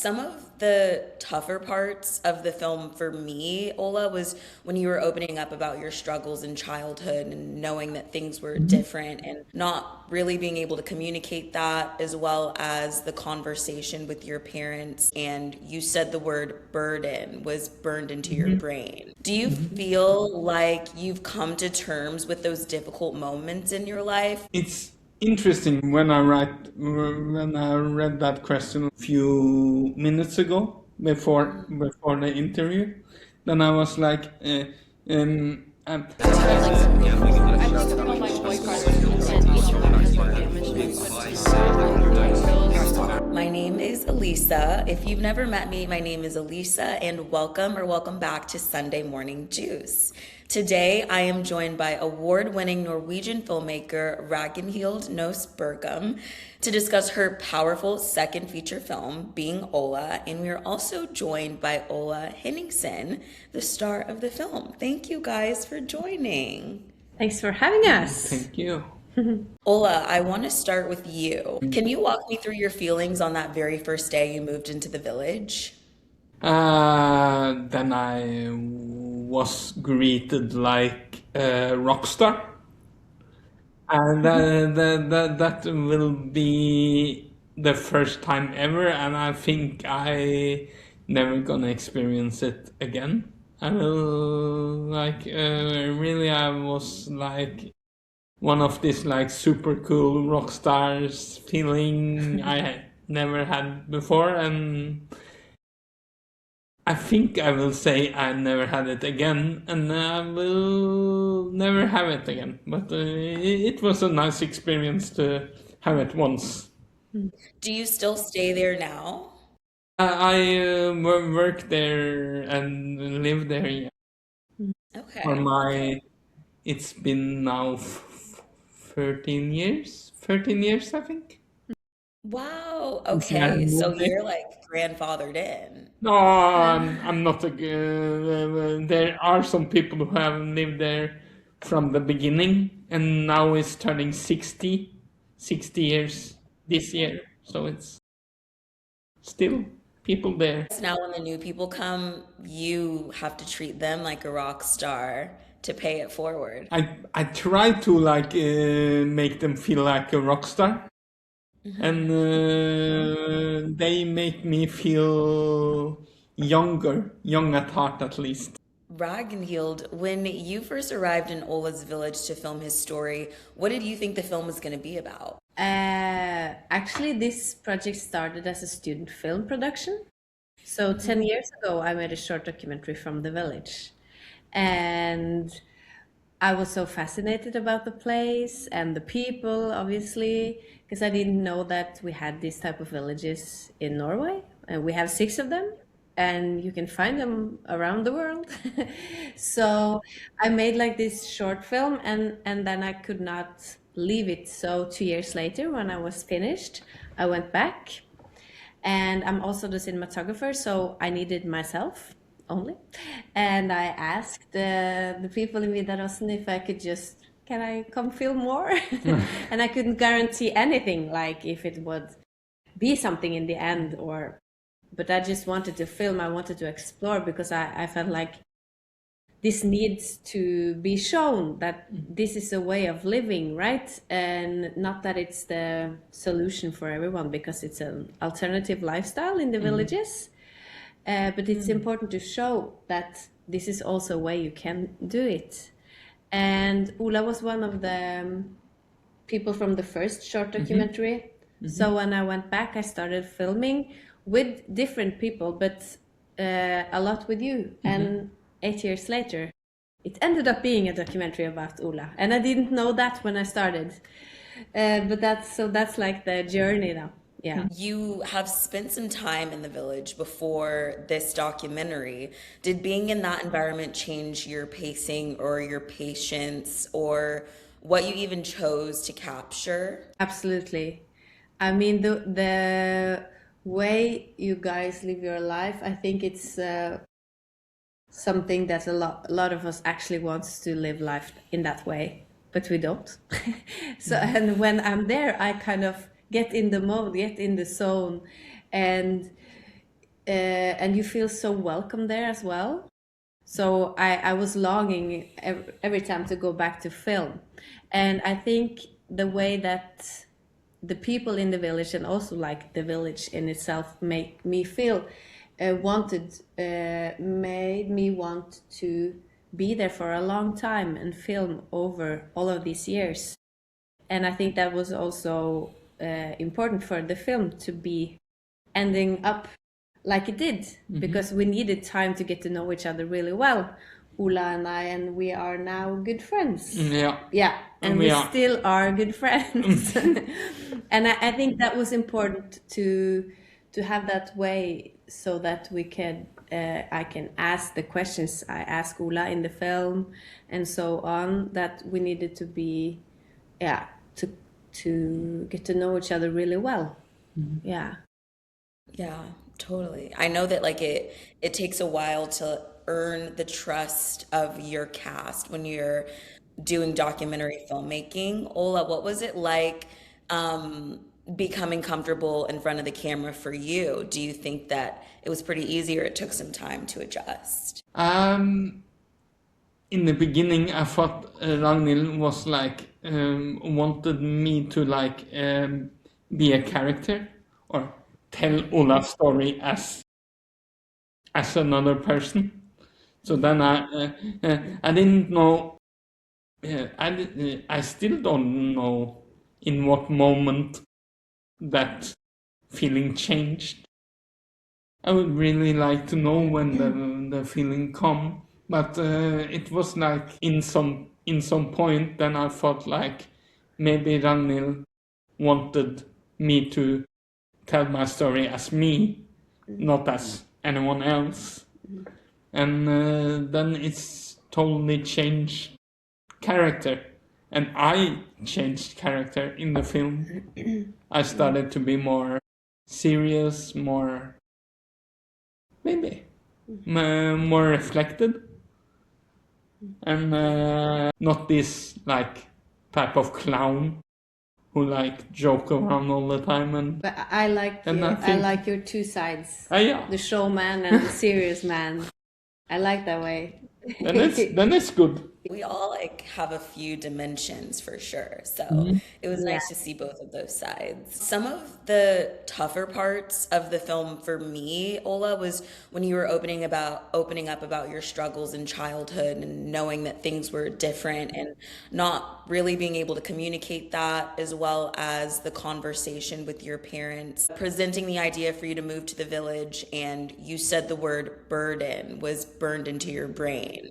Some of the tougher parts of the film for me, Ola, was when you were opening up about your struggles in childhood and knowing that things were different and not really being able to communicate that, as well as the conversation with your parents. And you said the word burden was burned into your brain. Do you feel like you've come to terms with those difficult moments in your life? It's interesting when I read that question a few minutes ago before the interview. Then I was like, My name is Elisa. If you've never met me, my name is Elisa, and welcome back to Sunday Morning Juice. Today, I am joined by award-winning Norwegian filmmaker Ragnhild Nøst Bergem to discuss her powerful second feature film, Being Ola, and we are also joined by Ola Henningsen, the star of the film. Thank you guys for joining. Thanks for having us. thank you. Ola, I want to start with you. Can you walk me through your feelings on that very first day you moved into the village? Then I was greeted like a rock star. And that will be the first time ever, and I think I never gonna experience it again. I will really, I was like one of these like super cool rock stars feeling I never had before, and I think I will say I never had it again, and I will never have it again. But it was a nice experience to have it once. Do you still stay there now? I work there and live there, yeah. Okay. It's been now 13 years. 13 years, I think. Wow. Since I Okay. So moved there. you're like grandfathered in. No, I'm not there are some people who have lived there from the beginning, and now it's turning 60 years this year. So it's still people there. So now when the new people come, you have to treat them like a rock star to pay it forward. I try to make them feel like a rock star, and they make me feel young at heart at least. Ragnhild, when you first arrived in Ola's village to film his story, what did you think the film was going to be about? Actually, this project started as a student film production. So 10 years ago, I made a short documentary from the village. And I was so fascinated about the place and the people, obviously, because I didn't know that we had these type of villages in Norway. And we have 6 of them, and you can find them around the world. So I made like this short film, and then I could not leave it. So 2 years later, when I was finished, I went back. And I'm also the cinematographer, so I needed myself only. And I asked the people in Vidarossen if I could can I come film more? And I couldn't guarantee anything, like if it would be something in the end, but I just wanted to film, I wanted to explore, because I felt like this needs to be shown, that this is a way of living, right? And not that it's the solution for everyone, because it's an alternative lifestyle in the villages. But it's important to show that this is also a way you can do it. And Ola was one of the people from the first short documentary. So when I went back, I started filming with different people, but a lot with you. And 8 years later, it ended up being a documentary about Ola. And I didn't know that when I started. But that's like the journey now. Yeah. You have spent some time in the village before this documentary. Did being in that environment change your pacing or your patience or what you even chose to capture? Absolutely. I mean, the way you guys live your life, I think it's something that a lot of us actually wants to live life in that way, but we don't. So, and when I'm there, I kind of get in the mode, get in the zone, and and you feel so welcome there as well. So I was longing every time to go back to film. And I think the way that the people in the village and also like the village in itself make me feel made me want to be there for a long time and film over all of these years. And I think that was also important for the film to be ending up like it did, because we needed time to get to know each other really well, Ola and I, and we are now good friends. Yeah. And we still are good friends. And I think that was important to have that way, so that we can I can ask the questions I ask Ola in the film and so on, that we needed to be to get to know each other really well. Yeah. Yeah, totally. I know that like it takes a while to earn the trust of your cast when you're doing documentary filmmaking. Ola, what was it like becoming comfortable in front of the camera for you? Do you think that it was pretty easy or it took some time to adjust? In the beginning, I thought Ragnhild was like wanted me to like be a character or tell Ola's story as another person. So then I didn't know. I still don't know in what moment that feeling changed. I would really like to know when the feeling come, but it was like in some point. Then I thought like maybe Ragnhild wanted me to tell my story as me, not as anyone else, and then it's totally changed character, and I changed character in the film. I started to be more serious, more maybe more reflected, and not this like type of clown who like joke around all the time. And But I like And you. I think- like your two sides, yeah, the showman and the serious man. I like that way. then it's good. We all like have a few dimensions for sure. So it was Yeah. nice to see both of those sides. Some of the tougher parts of the film for me, Ola, was when you were opening up about your struggles in childhood and knowing that things were different and not really being able to communicate that, as well as the conversation with your parents, presenting the idea for you to move to the village, and you said the word burden was burned into your brain.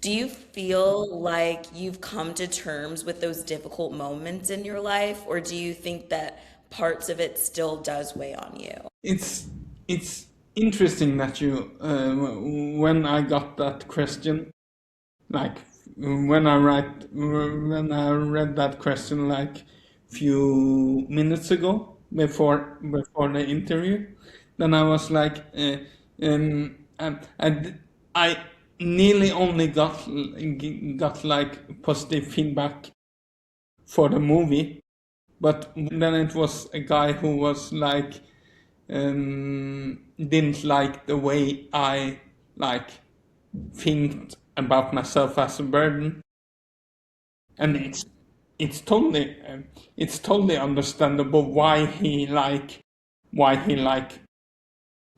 Do you feel like you've come to terms with those difficult moments in your life, or do you think that parts of it still does weigh on you? It's interesting that you when I got that question, like when I read that question like few minutes ago before the interview, then I was like, I nearly only got like positive feedback for the movie, but then it was a guy who was like didn't like the way I like think about myself as a burden, and it's totally understandable why he like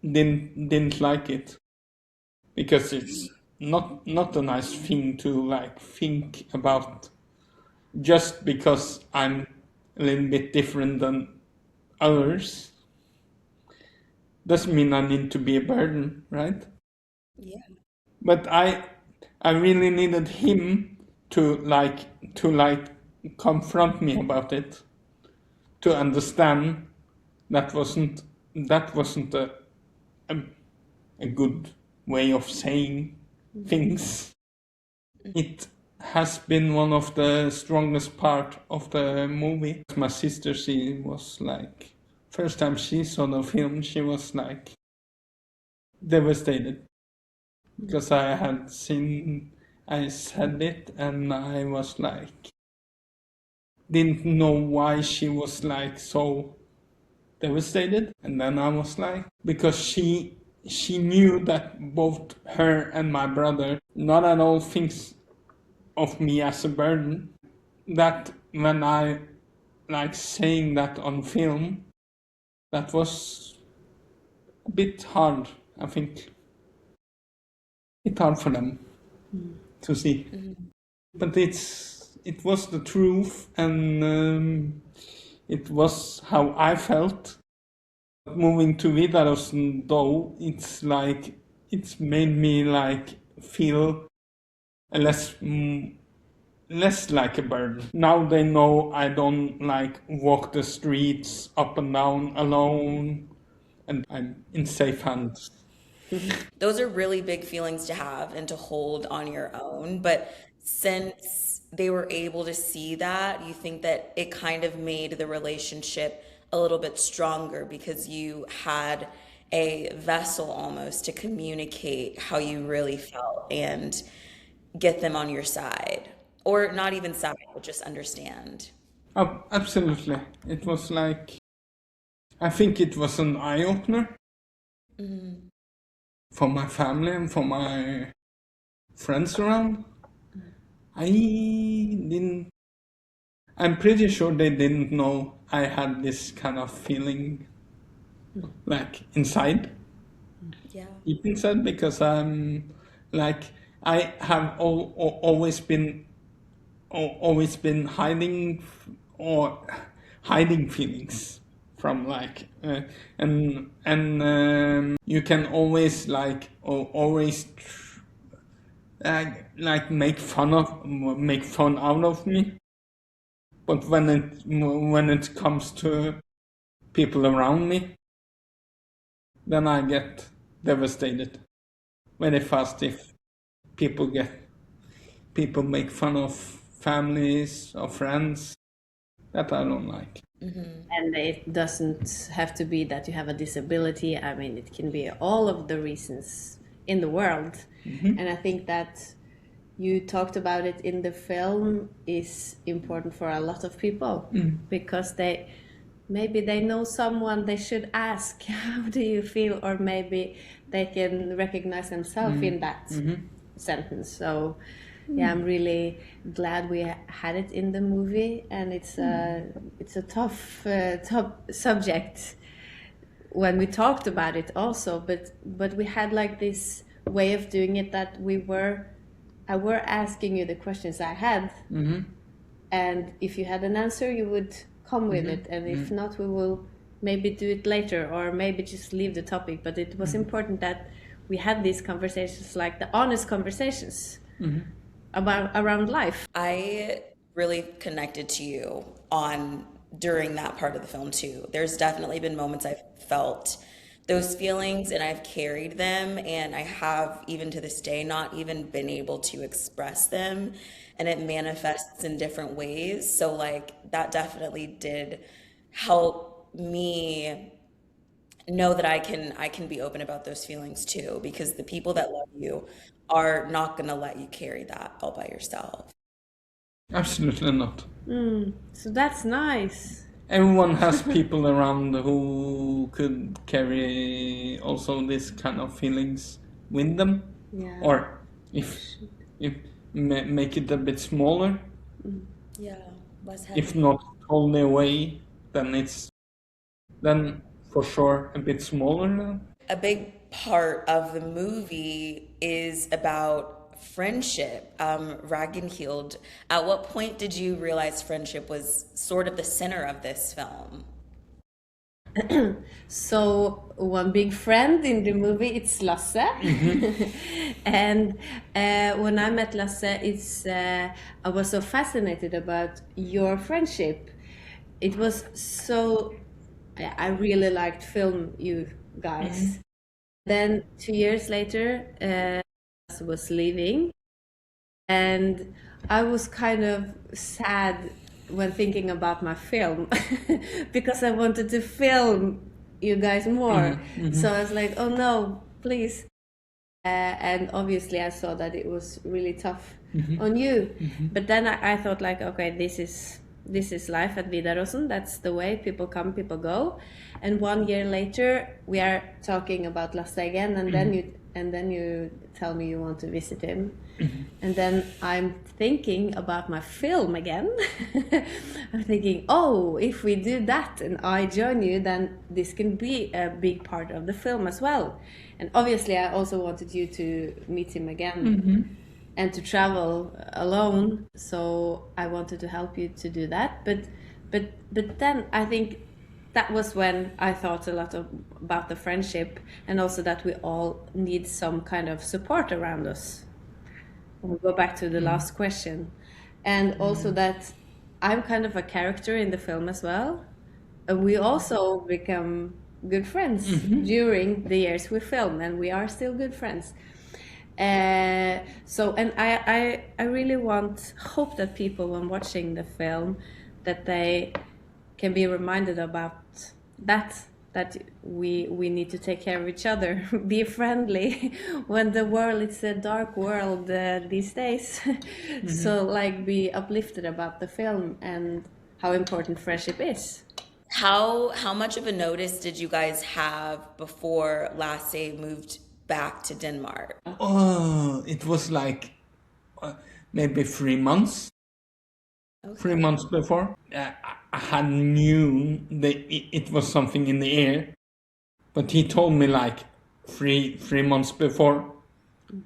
didn't like it, because it's not a nice thing to like think about just because I'm a little bit different than others doesn't mean I need to be a burden, right? Yeah. But I really needed him to confront me about it, to understand that wasn't a, a good way of saying things. It has been one of the strongest part of the movie. My sister, she was like, first time she saw the film, she was like devastated because I said it, and I was like, didn't know why she was like so devastated. And then I was like, because she knew that both her and my brother not at all thinks of me as a burden. That when I like saying that on film, that was a bit hard. I think it's hard for them to see, but it was the truth, and it was how I felt. Moving to Vidarosen, though, it's like it's made me like feel less like a burden. Now they know I don't like walk the streets up and down alone, and I'm in safe hands. Those are really big feelings to have and to hold on your own. But since they were able to see that, you think that it kind of made the relationship a little bit stronger because you had a vessel almost to communicate how you really felt and get them on your side. Or not even side, but just understand. Oh, absolutely. It was like, I think it was an eye opener for my family and for my friends around. I didn't, I'm pretty sure they didn't know I had this kind of feeling like inside, Yeah. deep inside, because I'm like, I have always been or hiding feelings from like and you can always like always like make fun out of me, but when it comes to people around me, then I get devastated very fast if people make fun of families or friends. That I don't like. And it doesn't have to be that you have a disability. I mean, it can be all of the reasons in the world. And I think that you talked about it in the film is important for a lot of people because maybe they know someone they should ask, how do you feel? Or maybe they can recognize themselves in that sentence. So yeah, I'm really glad we had it in the movie, and it's a tough subject when we talked about it also, but we had like this way of doing it that I were asking you the questions I had, and if you had an answer you would come with it, and if not we will maybe do it later or maybe just leave the topic. But it was important that we had these conversations, like the honest conversations around life. I really connected to you on during that part of the film too. There's definitely been moments I've felt those feelings and I've carried them, and I have even to this day not even been able to express them, and it manifests in different ways. So like that definitely did help me know that I can be open about those feelings too, because the people that love you are not going to let you carry that all by yourself. Absolutely not. So that's nice. Everyone has people around who could carry also this kind of feelings with them, Yeah. or if make it a bit smaller, Yeah, less heavy. if not totally away, then for sure a bit smaller now. A big part of the movie is about friendship. Ragnhild, at what point did you realize friendship was sort of the center of this film? So one big friend in the movie, it's Lasse. And when I met Lasse, I was so fascinated about your friendship. It was so, I really liked film, you guys. Then 2 years later, Lasse was leaving, and I was kind of sad when thinking about my film because I wanted to film you guys more. So I was like, oh no, please. And obviously I saw that it was really tough on you. But then I thought like, okay, this is this is life at Vidarosen. That's the way, people come, people go. And 1 year later, we are talking about Lasse again, and then you tell me you want to visit him. And then I'm thinking about my film again. I'm thinking, oh, if we do that and I join you, then this can be a big part of the film as well. And obviously, I also wanted you to meet him again and to travel alone. So I wanted to help you to do that. But then I think that was when I thought a lot about the friendship, and also that we all need some kind of support around us. We'll go back to the last question. And also that I'm kind of a character in the film as well. And we also become good friends during the years we film, and we are still good friends. So, and I really hope that people, when watching the film, that they can be reminded about that we need to take care of each other, be friendly when the world, it's a dark world these days. So like, be uplifted about the film and how important friendship is. How much of a notice did you guys have before Lasse moved back to Denmark? Oh, it was like maybe 3 months. Okay. 3 months before. I had knew that it was something in the air, but he told me like three months before.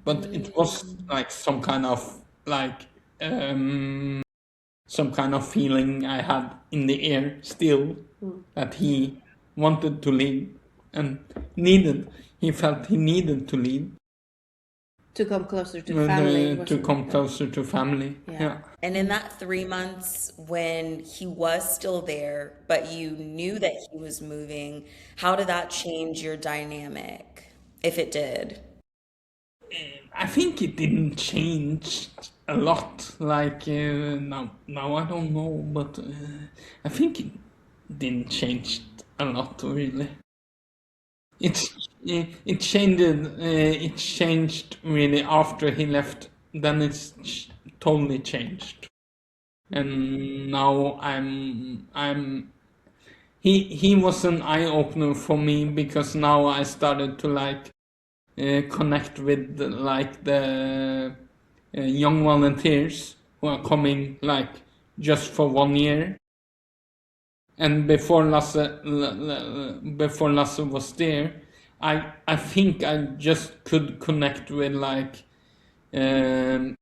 But it was like some kind of feeling I had in the air still, that he wanted to leave and he felt he needed to leave. To come closer to family. To come closer to family. Yeah. And in that 3 months when he was still there, but you knew that he was moving, how did that change your dynamic, if it did? I think it didn't change a lot. Like now I don't know, but I think it didn't change a lot really. It changed. It changed really after he left. Then it's totally changed, and now He was an eye opener for me, because now I started to like connect with like the young volunteers who are coming like just for 1 year. And before Lasse was there, I think I just could connect with like the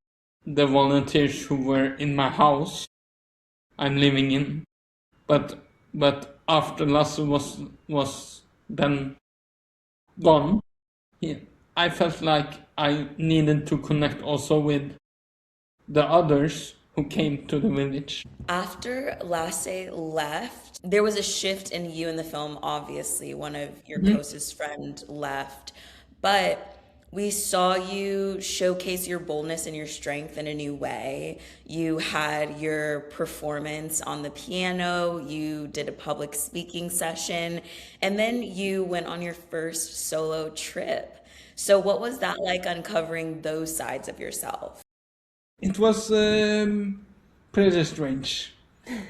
volunteers who were in my house I'm living in. But after Lasse was then gone, I felt like I needed to connect also with the others who came to the village. After Lasse left, there was a shift in you in the film, obviously. One of your closest friend left. But we saw you showcase your boldness and your strength in a new way. You had your performance on the piano, you did a public speaking session, and then you went on your first solo trip. So what was that like, uncovering those sides of yourself? It was pretty strange.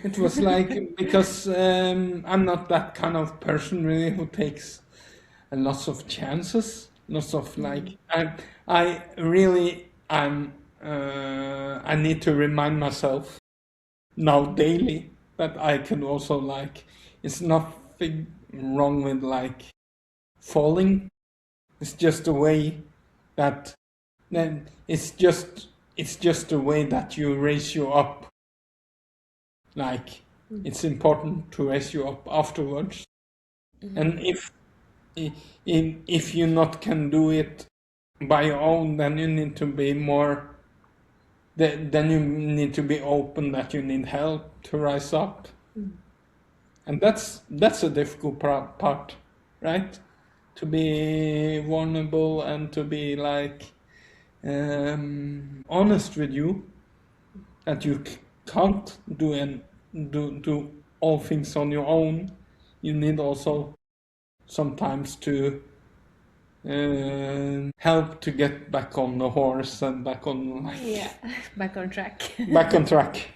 It was like, because I'm not that kind of person really who takes lots of chances, lots of like, I really, I need to remind myself now daily that I can also like, it's nothing wrong with like falling. It's just a way that, then it's just a way that you raise you up. Like, it's important to raise you up afterwards. And if you not can do it by your own, then you need to be more. Then you need to be open that you need help to rise up. And that's a difficult part, right? To be vulnerable and to be like honest with you, that you can't do all things on your own. You need also sometimes to help to get back on the horse and back on Yeah, back on track. back on track.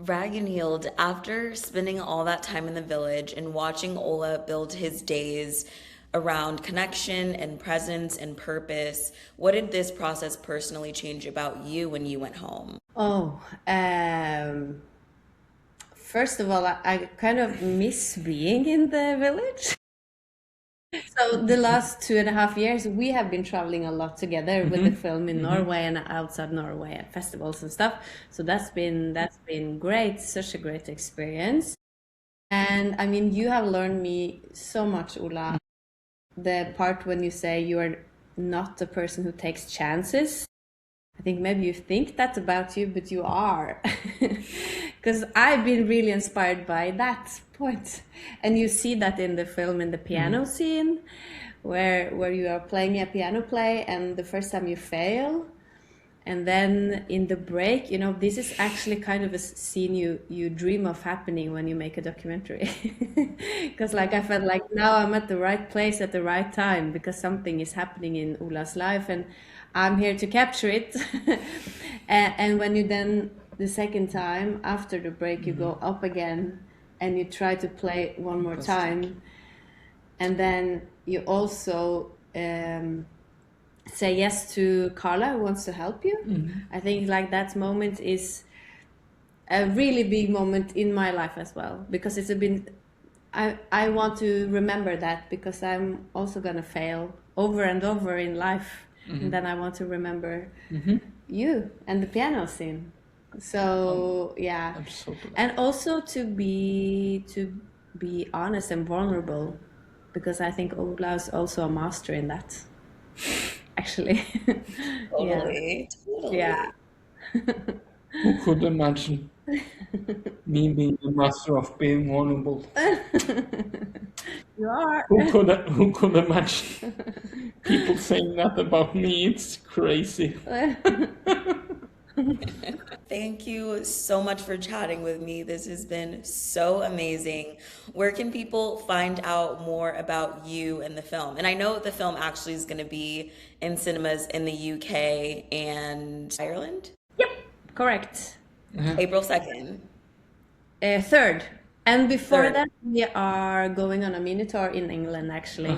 Ragnhild, after spending all that time in the village and watching Ola build his days around connection and presence and purpose, what did this process personally change about you when you went home? Oh, first of all, I kind of miss being in the village. So the last 2.5 years, we have been traveling a lot together with the film in Norway and outside Norway at festivals and stuff. So that's been great, such a great experience. And I mean, you have learned me so much, Ola. The part when you say you are not the person who takes chances. I think maybe you think that about you, but you are. Because I've been really inspired by that point. And you see that in the film, in the piano scene, where you are playing a piano play and the first time you fail. And then in the break, this is actually kind of a scene you dream of happening when you make a documentary. Because like I felt like now I'm at the right place at the right time because something is happening in Ola's life and I'm here to capture it. And when you then, the second time after the break, you go up again and you try to play one more time. And then you also say yes to Carla, who wants to help you. I think like that moment is a really big moment in my life as well, because it's been, I want to remember that because I'm also gonna fail over and over in life. And then I want to remember you and the piano scene. So yeah, Absolutely. and also to be honest and vulnerable, because I think Ola is also a master in that. Actually, Totally, totally. yeah. Who could imagine me being the master of being vulnerable? You are. Who could imagine people saying that about me? It's crazy. Thank you so much for chatting with me. This has been so amazing. Where can people find out more about you and the film? And I know the film actually is going to be in cinemas in the UK and Ireland, Correct. April 2nd. Third. And before Third. that, we are going on a mini tour in England, actually,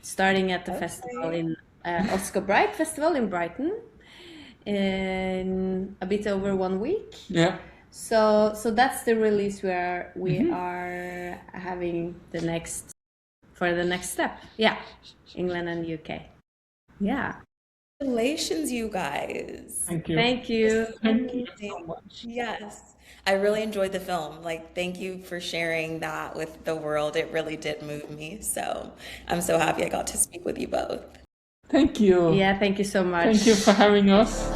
starting at the festival in Oscar Bright Festival in Brighton in a bit over 1 week. Yeah. So that's the release where we are having the next step. Yeah, England and UK. Yeah. Congratulations, you guys. Thank you. Thank you. Thank you so much. Yes. I really enjoyed the film. Like, thank you for sharing that with the world. It really did move me. So I'm so happy I got to speak with you both. Thank you. Yeah, thank you so much. Thank you for having us.